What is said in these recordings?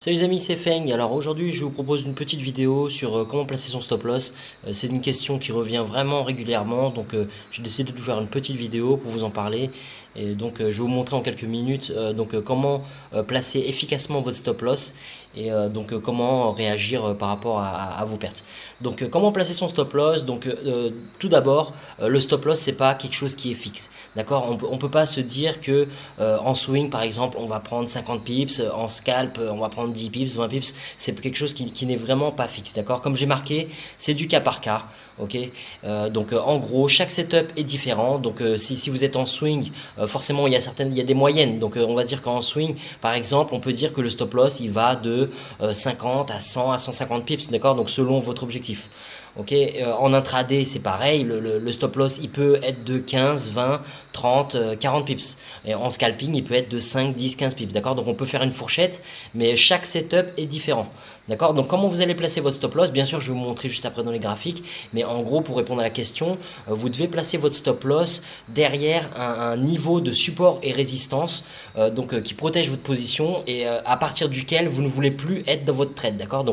Salut les amis, c'est Feng. Alors aujourd'hui, je vous propose une petite vidéo sur comment placer son stop loss. C'est une question qui revient vraiment régulièrement, donc j'ai décidé de vous faire une petite vidéo pour vous en parler. Et donc je vais vous montrer en quelques minutes comment placer efficacement votre stop loss et comment réagir par rapport à vos pertes. Donc comment placer son stop loss. Tout d'abord, le stop loss c'est pas quelque chose qui est fixe. D'accord, on peut pas se dire que en swing par exemple, on va prendre 50 pips, en scalp, on va prendre 10 pips, 20 pips, c'est quelque chose qui n'est vraiment pas fixe, d'accord. Comme j'ai marqué, c'est du cas par cas, ok. En gros, chaque setup est différent, si vous êtes en swing, forcément il y a des moyennes, on va dire qu'en swing, par exemple, on peut dire que le stop loss, il va de 50 à 100 à 150 pips, d'accord, donc selon votre objectif. Ok, en intraday, c'est pareil, le stop loss, il peut être de 15, 20, 30, 40 pips. Et en scalping, il peut être de 5, 10, 15 pips, d'accord. Donc on peut faire une fourchette, mais chaque setup est différent. D'accord. Donc comment vous allez placer votre stop loss? Bien sûr, je vais vous montrer juste après dans les graphiques, mais en gros, pour répondre à la question, vous devez placer votre stop loss derrière un niveau de support et résistance qui protège votre position et à partir duquel vous ne voulez plus être dans votre trade, d'accord.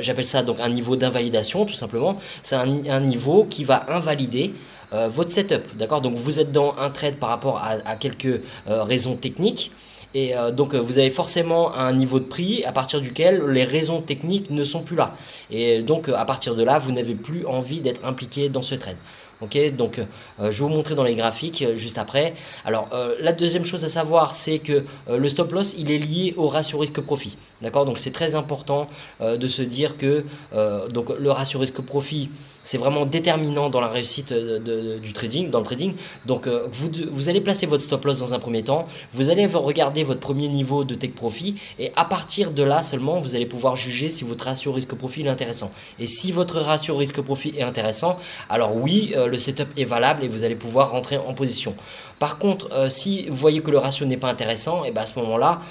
J'appelle ça donc un niveau d'invalidation, tout simplement. C'est un niveau qui va invalider votre setup, d'accord. Donc vous êtes dans un trade par rapport à quelques raisons techniques. Vous avez forcément un niveau de prix à partir duquel les raisons techniques ne sont plus là. À partir de là, vous n'avez plus envie d'être impliqué dans ce trade. Ok, je vais vous montrer dans les graphiques juste après. Alors, la deuxième chose à savoir, c'est que le stop loss, il est lié au ratio risque-profit. D'accord, donc c'est très important de se dire que le ratio risque-profit, c'est vraiment déterminant dans la réussite du trading, dans le trading. Vous allez placer votre stop loss dans un premier temps. Vous allez regarder votre premier niveau de take profit et à partir de là seulement, vous allez pouvoir juger si votre ratio risque-profit est intéressant. Et si votre ratio risque-profit est intéressant, alors oui, le setup est valable et vous allez pouvoir rentrer en position. Par contre, si vous voyez que le ratio n'est pas intéressant, et ben à ce moment-là,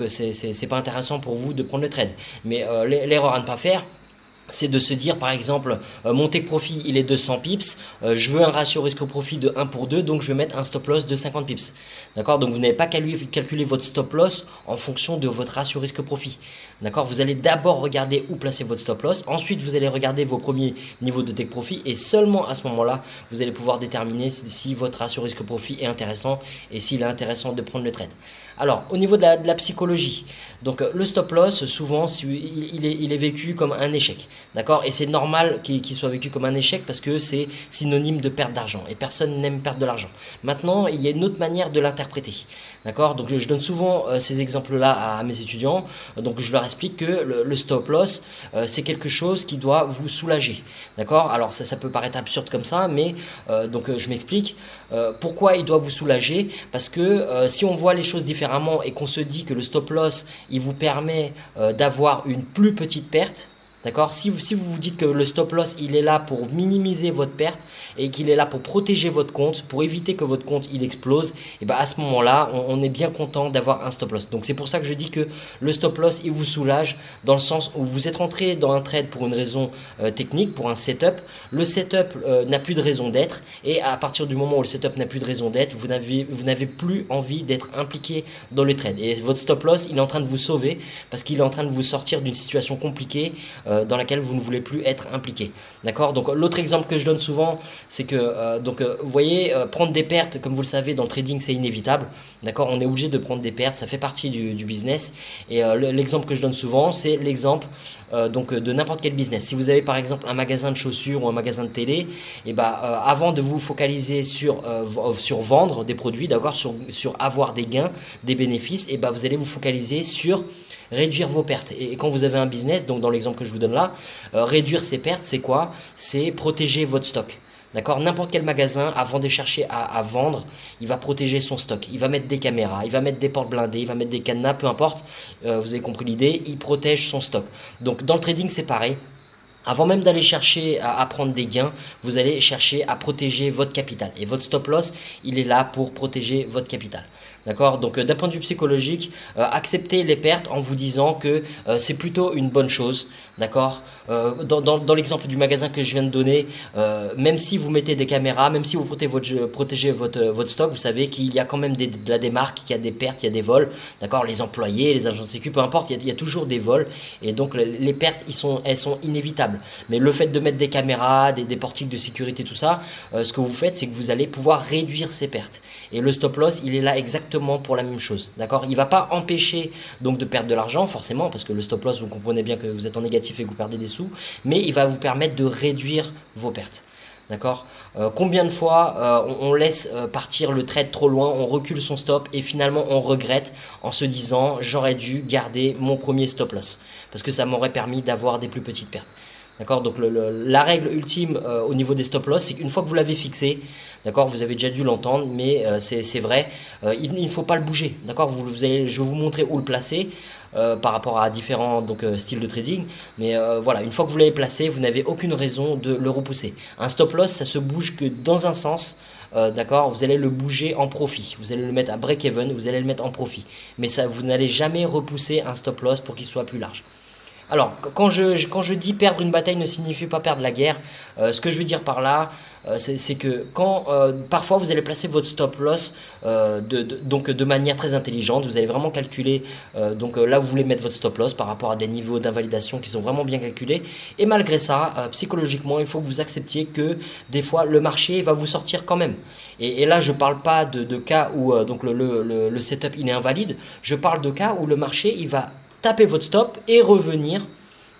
c'est pas intéressant pour vous de prendre le trade. Mais l'erreur à ne pas faire, c'est de se dire par exemple mon take profit il est de 100 pips, je veux un ratio risque profit de 1 pour 2, donc je vais mettre un stop loss de 50 pips. D'accord, donc vous n'avez pas calculé votre stop loss en fonction de votre ratio risque profit. D'accord, vous allez d'abord regarder où placer votre stop loss, ensuite vous allez regarder vos premiers niveaux de take profit et seulement à ce moment-là vous allez pouvoir déterminer si votre ratio risque profit est intéressant et s'il est intéressant de prendre le trade. Alors au niveau de la psychologie, le stop loss souvent il est vécu comme un échec. D'accord. Et c'est normal qu'il soit vécu comme un échec parce que c'est synonyme de perte d'argent et personne n'aime perdre de l'argent. Maintenant, il y a une autre manière de l'interpréter. D'accord. Donc je donne souvent ces exemples-là à mes étudiants. Donc je leur explique que le stop loss, c'est quelque chose qui doit vous soulager. D'accord. Alors ça peut paraître absurde comme ça, mais je m'explique. Pourquoi il doit vous soulager? Parce que si on voit les choses différemment et qu'on se dit que le stop loss, il vous permet d'avoir une plus petite perte. D'accord. Si vous vous dites que le stop loss il est là pour minimiser votre perte et qu'il est là pour protéger votre compte, pour éviter que votre compte il explose, et ben à ce moment-là, on est bien content d'avoir un stop loss. Donc c'est pour ça que je dis que le stop loss il vous soulage dans le sens où vous êtes rentré dans un trade pour une raison technique, pour un setup. Le setup n'a plus de raison d'être et à partir du moment où le setup n'a plus de raison d'être, vous n'avez plus envie d'être impliqué dans le trade. Et votre stop loss il est en train de vous sauver parce qu'il est en train de vous sortir d'une situation compliquée dans laquelle vous ne voulez plus être impliqué. D'accord. Donc l'autre exemple que je donne souvent, c'est que vous voyez, prendre des pertes, comme vous le savez, dans le trading, c'est inévitable. D'accord. On est obligé de prendre des pertes, ça fait partie du business. Et l'exemple que je donne souvent, c'est l'exemple de n'importe quel business. Si vous avez par exemple un magasin de chaussures ou un magasin de télé, et avant de vous focaliser sur vendre des produits, d'accord, sur avoir des gains, des bénéfices, et vous allez vous focaliser sur réduire vos pertes. Et quand vous avez un business, donc dans l'exemple que je vous donne là, réduire ses pertes, c'est quoi? C'est protéger votre stock. D'accord. N'importe quel magasin, avant de chercher à vendre, il va protéger son stock. Il va mettre des caméras, il va mettre des portes blindées, il va mettre des cadenas, peu importe. Vous avez compris l'idée, il protège son stock. Donc dans le trading, c'est pareil. Avant même d'aller chercher à prendre des gains, vous allez chercher à protéger votre capital. Et votre stop loss, il est là pour protéger votre capital. D'accord? Donc d'un point de vue psychologique, acceptez les pertes en vous disant que c'est plutôt une bonne chose. D'accord? Dans l'exemple du magasin que je viens de donner, même si vous mettez des caméras, même si vous protégez votre stock, vous savez qu'il y a quand même de la démarque, qu'il y a des pertes, il y a des vols. D'accord? Les employés, les agents de sécu, peu importe, il y a toujours des vols. Et donc les pertes, elles sont inévitables. Mais le fait de mettre des caméras, des portiques de sécurité, tout ça, ce que vous faites, c'est que vous allez pouvoir réduire ces pertes. Et le stop loss, il est là exactement pour la même chose. D'accord? Il ne va pas empêcher donc de perdre de l'argent, forcément, parce que le stop loss, vous comprenez bien que vous êtes en négatif et que vous perdez des sous, mais il va vous permettre de réduire vos pertes. D'accord? Combien de fois on laisse partir le trade trop loin, on recule son stop et finalement on regrette en se disant j'aurais dû garder mon premier stop loss parce que ça m'aurait permis d'avoir des plus petites pertes. D'accord? Donc la règle ultime au niveau des stop loss, c'est qu'une fois que vous l'avez fixé, d'accord, vous avez déjà dû l'entendre, mais c'est vrai, il ne faut pas le bouger. D'accord? Je vais vous montrer où le placer par rapport à différents styles de trading. Mais voilà, une fois que vous l'avez placé, vous n'avez aucune raison de le repousser. Un stop loss, ça se bouge que dans un sens. D'accord, vous allez le bouger en profit, vous allez le mettre à break-even, vous allez le mettre en profit. Mais ça, vous n'allez jamais repousser un stop loss pour qu'il soit plus large. Alors, quand je dis perdre une bataille ne signifie pas perdre la guerre. Ce que je veux dire par là, c'est que quand parfois vous allez placer votre stop loss donc de manière très intelligente, vous allez vraiment calculer là vous voulez mettre votre stop loss par rapport à des niveaux d'invalidation qui sont vraiment bien calculés. Et malgré ça, psychologiquement, il faut que vous acceptiez que des fois le marché va vous sortir quand même. Et là, je ne parle pas de cas où le setup il est invalide. Je parle de cas où le marché il va taper votre stop et revenir,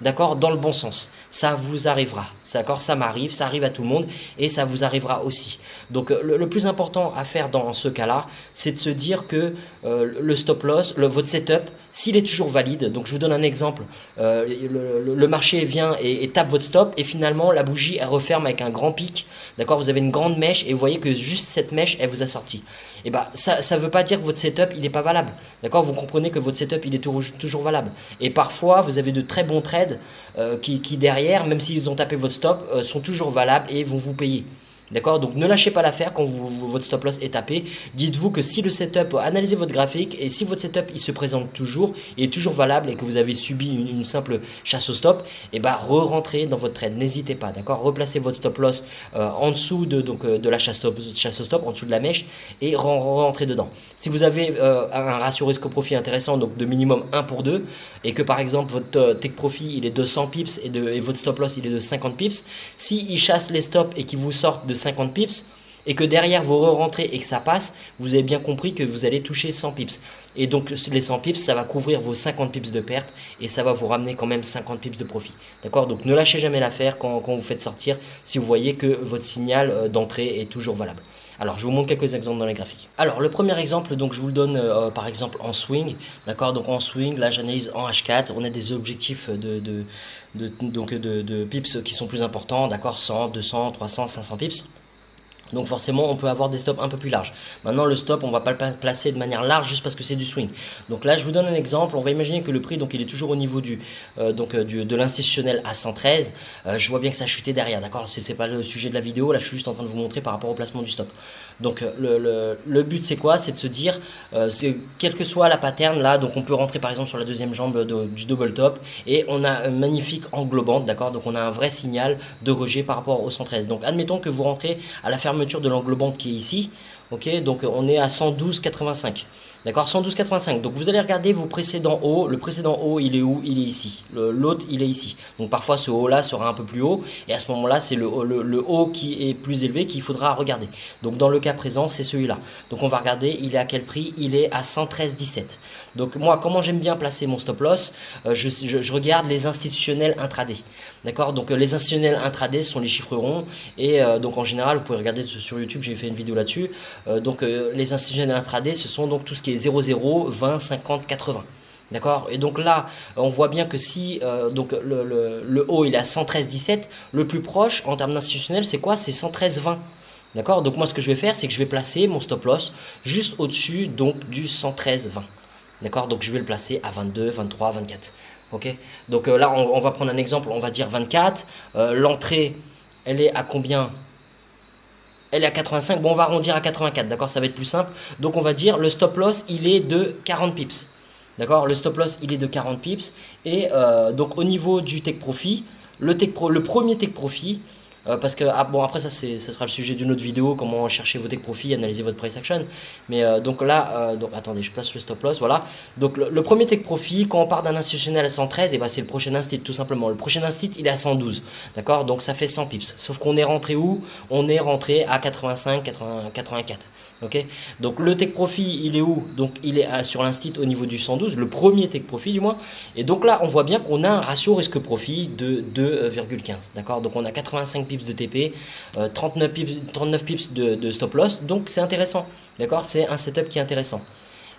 d'accord, dans le bon sens. Ça vous arrivera, d'accord, ça m'arrive, ça arrive à tout le monde et ça vous arrivera aussi. Donc le plus important à faire dans ce cas-là, c'est de se dire que le stop loss, votre setup, s'il est toujours valide, donc je vous donne un exemple, le marché vient et tape votre stop et finalement la bougie elle referme avec un grand pic, d'accord, vous avez une grande mèche et vous voyez que juste cette mèche elle vous a sorti. Et bah ça ne veut pas dire que votre setup il n'est pas valable, d'accord, vous comprenez que votre setup il est toujours valable. Et parfois vous avez de très bons trades qui derrière, même s'ils ont tapé votre stop, sont toujours valables et vont vous payer. D'accord? Donc ne lâchez pas l'affaire quand votre stop loss est tapé. Dites-vous que si le setup, analysez votre graphique et si votre setup il se présente toujours, il est toujours valable et que vous avez subi une simple chasse au stop, et bah re-rentrez dans votre trade. N'hésitez pas, d'accord? Replacez votre stop loss en dessous de la chasse au stop, en dessous de la mèche et rentrez dedans. Si vous avez un ratio risque au profit intéressant, donc de minimum 1 pour 2, et que par exemple votre take profit il est de 100 pips et votre stop loss il est de 50 pips, si il chasse les stops et qu'il vous sortent de 50 pips et que derrière vous re-rentrez et que ça passe, vous avez bien compris que vous allez toucher 100 pips. Et donc les 100 pips, ça va couvrir vos 50 pips de perte et ça va vous ramener quand même 50 pips de profit. D'accord? Donc ne lâchez jamais l'affaire quand vous faites sortir si vous voyez que votre signal d'entrée est toujours valable. Alors je vous montre quelques exemples dans les graphiques. Alors le premier exemple, donc je vous le donne par exemple en swing. D'accord? Donc en swing, là j'analyse en H4, on a des objectifs de pips qui sont plus importants, d'accord? 100, 200, 300, 500 pips. Donc forcément on peut avoir des stops un peu plus larges. Maintenant le stop on ne va pas le placer de manière large juste parce que c'est du swing. Donc là je vous donne un exemple, on va imaginer que le prix donc il est toujours au niveau de l'institutionnel à 113. Je vois bien que ça a chuté derrière, d'accord, c'est pas le sujet de la vidéo, là je suis juste en train de vous montrer par rapport au placement du stop. Donc le but c'est quoi? C'est de se dire, quelle que soit la pattern là, donc on peut rentrer par exemple sur la deuxième jambe du double top et on a un magnifique englobante, d'accord, donc on a un vrai signal de rejet par rapport au 113. Donc admettons que vous rentrez à la fermeture de l'englobante qui est ici, ok, donc on est à 112,85. D'accord, 112,85. Donc vous allez regarder vos précédents hauts. Le précédent haut, il est où? Il est ici. L'autre, il est ici. Donc parfois ce haut-là sera un peu plus haut. Et à ce moment-là, c'est le haut qui est plus élevé qu'il faudra regarder. Donc dans le cas présent, c'est celui-là. Donc on va regarder, il est à quel prix? Il est à 113,17. Donc moi, comment j'aime bien placer mon stop loss? Je regarde les institutionnels intraday. D'accord, donc les institutionnels intraday, ce sont les chiffres ronds. Et donc en général, vous pouvez regarder sur YouTube, j'ai fait une vidéo là-dessus. Les institutionnels intraday, ce sont donc tout ce qui est 0,0, 20, 50, 80. D'accord? Et donc là, on voit bien que si le haut il est à 113,17, le plus proche en termes d'institutionnel, c'est quoi? C'est 113,20. D'accord? Donc moi, ce que je vais faire, c'est que je vais placer mon stop loss juste au-dessus donc du 113,20. D'accord? Donc je vais le placer à 22, 23, 24. Ok? Donc là, on va prendre un exemple, on va dire 24. L'entrée, elle est à combien? elle est à 85, bon on va arrondir à 84, d'accord, ça va être plus simple. Donc on va dire le stop loss il est de 40 pips. D'accord, le stop loss il est de 40 pips. Et donc au niveau du take profit, le premier take profit, parce que bon après ça sera le sujet d'une autre vidéo, comment chercher vos take profit, analyser votre price action. Mais donc là, donc attendez, je place le stop loss, voilà. Donc le premier take profit, quand on part d'un institutionnel à 113, et ben c'est le prochain instit tout simplement. Le prochain instit il est à 112, d'accord, donc ça fait 100 pips. Sauf qu'on est rentré où? On est rentré à 85, 80, 84. Ok, donc le take profit il est où? Donc il est sur l'instit au niveau du 112, le premier take profit du moins. Et donc là on voit bien qu'on a un ratio risque profit de 2,15, d'accord, donc on a 85 pips de TP, 39 pips de stop loss, donc c'est intéressant, d'accord, c'est un setup qui est intéressant.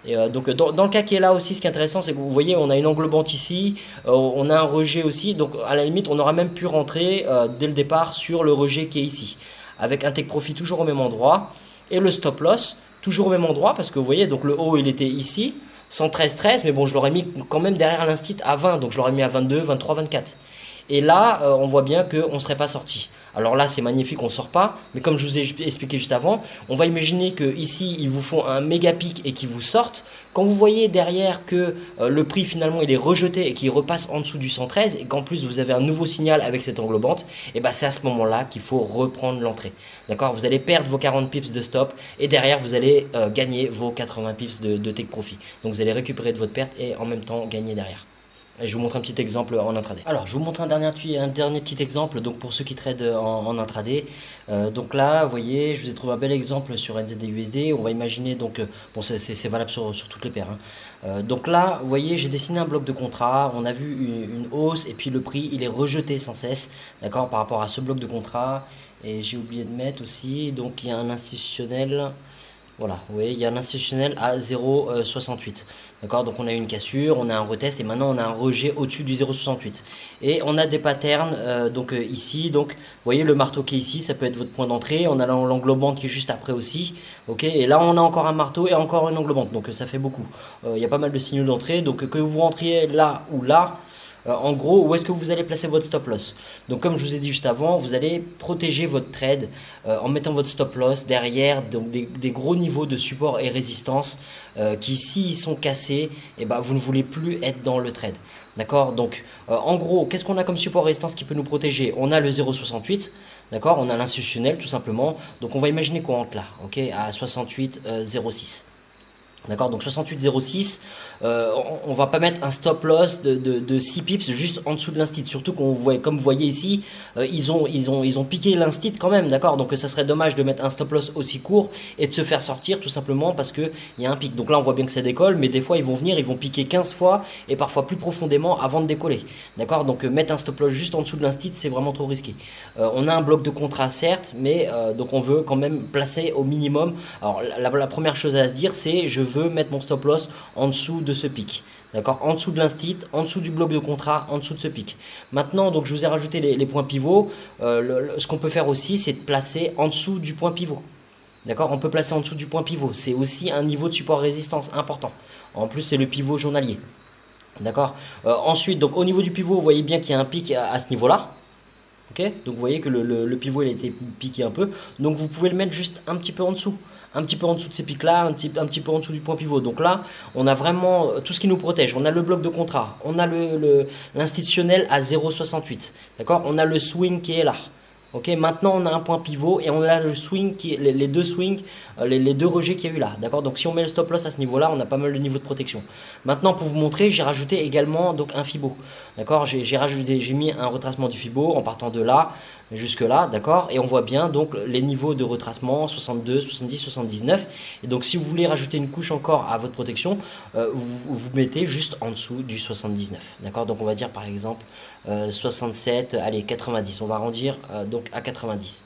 Et donc dans le cas qui est là aussi, ce qui est intéressant, c'est que vous voyez, on a une englobante ici, on a un rejet aussi, donc à la limite on aura même pu rentrer dès le départ sur le rejet qui est ici, avec un take profit toujours au même endroit. Et le stop loss, toujours au même endroit, parce que vous voyez, donc le haut il était ici, 113,13, mais bon, je l'aurais mis quand même derrière l'instit à 20, donc je l'aurais mis à 22, 23, 24. Et là, on voit bien qu'on ne serait pas sorti. Alors là, c'est magnifique, on ne sort pas, mais comme je vous ai expliqué juste avant, on va imaginer qu'ici, ils vous font un méga pic et qu'ils vous sortent. Quand vous voyez derrière que le prix finalement il est rejeté et qu'il repasse en dessous du 113 et qu'en plus vous avez un nouveau signal avec cette englobante, et ben c'est à ce moment-là qu'il faut reprendre l'entrée. D'accord, vous allez perdre vos 40 pips de stop et derrière vous allez gagner vos 80 pips de take profit. Donc vous allez récupérer de votre perte et en même temps gagner derrière. Et je vous montre un petit exemple en intraday. Alors, je vous montre un dernier petit exemple donc pour ceux qui tradent en intraday. Donc là, vous voyez, je vous ai trouvé un bel exemple sur NZD-USD. On va imaginer, donc, bon, c'est valable sur toutes les paires. Hein. Donc là, vous voyez, j'ai dessiné un bloc de contrat. On a vu une hausse et puis le prix, il est rejeté sans cesse, d'accord, par rapport à ce bloc de contrat. Et j'ai oublié de mettre aussi, donc il y a un institutionnel. Voilà, vous voyez, il y a un institutionnel à 0,68. D'accord, donc on a eu une cassure, on a un retest et maintenant on a un rejet au-dessus du 0,68. Et on a des patterns ici, donc vous voyez le marteau qui est ici, ça peut être votre point d'entrée. On a l'englobante qui est juste après aussi. Ok, et là on a encore un marteau et encore une englobante, donc ça fait beaucoup. Il y a pas mal de signaux d'entrée, donc que vous rentriez là ou là. En gros, où est-ce que vous allez placer votre stop loss? Donc comme je vous ai dit juste avant, vous allez protéger votre trade en mettant votre stop loss derrière donc des gros niveaux de support et résistance qui s'ils sont cassés, et ben, vous ne voulez plus être dans le trade. D'accord, donc en gros, qu'est-ce qu'on a comme support et résistance qui peut nous protéger? On a le 0,68, d'accord, on a l'institutionnel tout simplement. Donc on va imaginer qu'on rentre là, ok, à 68,06. D'accord, donc 68,06, on va pas mettre un stop loss de 6 pips juste en dessous de l'instit. Surtout qu'on voit, comme vous voyez ici, ils ont piqué l'instit quand même, d'accord. Donc ça serait dommage de mettre un stop loss aussi court et de se faire sortir tout simplement parce qu'il y a un pic. Donc là on voit bien que ça décolle, mais des fois ils vont venir, ils vont piquer 15 fois et parfois plus profondément avant de décoller. D'accord, donc mettre un stop loss juste en dessous de l'instit, c'est vraiment trop risqué. On a un bloc de contrat certes, mais donc on veut quand même placer au minimum. Alors la première chose à se dire, c'est je veux mettre mon stop loss en dessous de ce pic. D'accord, en dessous de l'instit, en dessous du bloc de contrat, en dessous de ce pic. Maintenant, donc je vous ai rajouté les points pivots. Ce qu'on peut faire aussi, c'est de placer en dessous du point pivot. D'accord, on peut placer en dessous du point pivot. C'est aussi un niveau de support résistance important. En plus, c'est le pivot journalier. D'accord. Ensuite, donc au niveau du pivot, vous voyez bien qu'il y a un pic à ce niveau-là. Ok, donc vous voyez que le pivot il a été piqué un peu. Donc vous pouvez le mettre juste un petit peu en dessous. Un petit peu en dessous de ces pics là, un petit peu en dessous du point pivot. Donc là, on a vraiment tout ce qui nous protège. On a le bloc de contrat, on a l'institutionnel à 0,68. D'accord, on a le swing qui est là. Ok, maintenant on a un point pivot et on a le swing les deux swings, les deux rejets qu'il y a eu là. D'accord, donc si on met le stop loss à ce niveau-là, on a pas mal de niveau de protection. Maintenant, pour vous montrer, j'ai rajouté également donc un Fibo. D'accord, j'ai mis un retracement du Fibo en partant de là jusque là, d'accord, et on voit bien donc les niveaux de retracement 62, 70, 79. Et donc si vous voulez rajouter une couche encore à votre protection, vous mettez juste en dessous du 79. D'accord, donc on va dire par exemple 67, allez 90. On va arrondir donc à 90.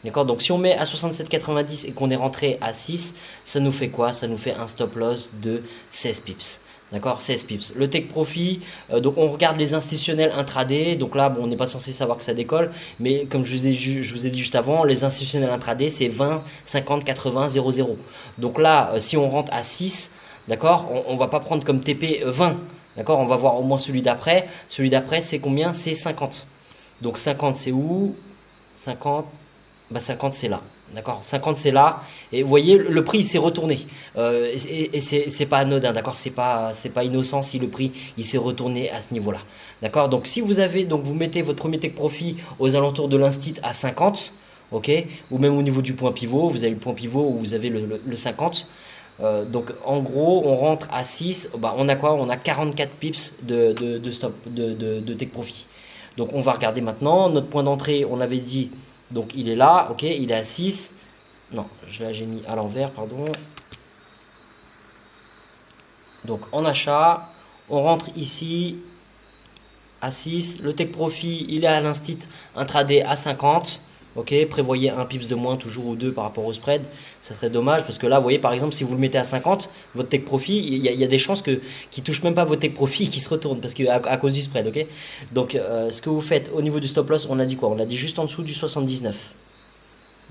D'accord, donc si on met à 67,90 et qu'on est rentré à 6, ça nous fait quoi? Ça nous fait un stop loss de 16 pips. D'accord, 16 pips. Le take profit, donc on regarde les institutionnels intraday. Donc là, bon, on n'est pas censé savoir que ça décolle, mais comme je vous ai dit juste avant, les institutionnels intraday, c'est 20, 50, 80, 00. Donc là, si on rentre à 6, d'accord, on ne va pas prendre comme TP 20. D'accord, on va voir au moins celui d'après. Celui d'après, c'est combien? C'est 50. Donc 50, c'est où? 50, bah 50 c'est là, d'accord? 50 c'est là, et vous voyez le prix il s'est retourné, et c'est pas anodin, d'accord? C'est pas innocent si le prix il s'est retourné à ce niveau-là, d'accord? Donc si vous avez, donc vous mettez votre premier take profit aux alentours de l'instit à 50, ok? Ou même au niveau du point pivot, vous avez le point pivot où vous avez le 50. Donc en gros, on rentre à 6, bah, on a quoi? On a 44 pips de stop, de take profit. Donc on va regarder maintenant, notre point d'entrée, on avait dit, donc il est là, ok, il est à 6. Non, là j'ai mis à l'envers, pardon. Donc en achat, on rentre ici à 6. Le take profit, il est à l'instit intraday à 50. Ok, prévoyez un pips de moins toujours ou deux par rapport au spread. Ça serait dommage parce que là, vous voyez, par exemple, si vous le mettez à 50, votre take profit, il y a des chances qu'il ne touche même pas votre take profit et qu'il se retourne parce que à cause du spread. Ok, donc ce que vous faites au niveau du stop loss, on a dit quoi? On a dit juste en dessous du 79.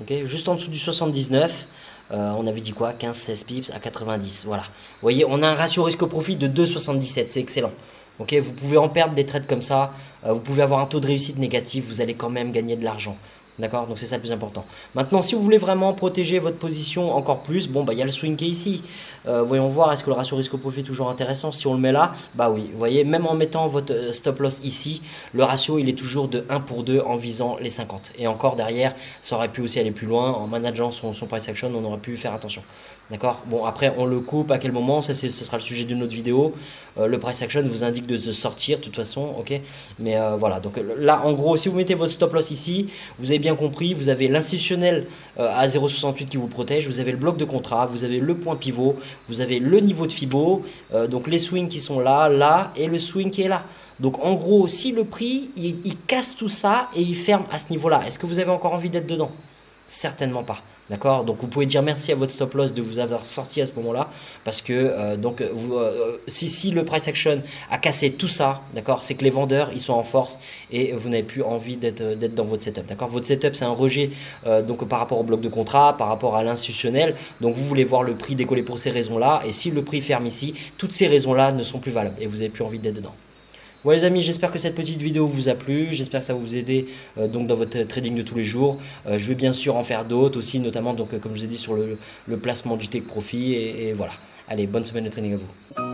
Ok, juste en dessous du 79. On avait dit quoi? 15-16 pips à 90. Voilà. Vous voyez, on a un ratio risque-profit de 2,77. C'est excellent. Ok, vous pouvez en perdre des trades comme ça. Vous pouvez avoir un taux de réussite négatif. Vous allez quand même gagner de l'argent. D'accord? Donc c'est ça le plus important. Maintenant, si vous voulez vraiment protéger votre position encore plus, bon, bah, il y a le swing qui est ici. Voyons voir, est-ce que le ratio risque-profit est toujours intéressant? Si on le met là, bah oui. Vous voyez, même en mettant votre stop loss ici, le ratio, il est toujours de 1 pour 2 en visant les 50. Et encore derrière, ça aurait pu aussi aller plus loin. En manageant son price action, on aurait pu faire attention. D'accord? Bon, après, on le coupe à quel moment? Ça, ce sera le sujet d'une autre vidéo. Le price action vous indique de sortir, de toute façon, ok? Mais voilà, donc là, en gros, si vous mettez votre stop loss ici, vous avez bien compris, vous avez l'institutionnel à 0,68 qui vous protège, vous avez le bloc de contrat, vous avez le point pivot, vous avez le niveau de Fibo, donc les swings qui sont là, là, et le swing qui est là. Donc en gros, si le prix, il casse tout ça et il ferme à ce niveau-là, est-ce que vous avez encore envie d'être dedans? Certainement pas. D'accord? Donc vous pouvez dire merci à votre stop loss de vous avoir sorti à ce moment-là parce que si le price action a cassé tout ça, d'accord, c'est que les vendeurs ils sont en force et vous n'avez plus envie d'être dans votre setup. D'accord? Votre setup c'est un rejet donc par rapport au bloc de contrat, par rapport à l'institutionnel. Donc vous voulez voir le prix décoller pour ces raisons-là et si le prix ferme ici, toutes ces raisons-là ne sont plus valables et vous n'avez plus envie d'être dedans. Voilà les amis, j'espère que cette petite vidéo vous a plu, j'espère que ça va vous aider donc dans votre trading de tous les jours. Je vais bien sûr en faire d'autres aussi, notamment donc comme je vous ai dit sur le placement du take profit et voilà. Allez, bonne semaine de trading à vous.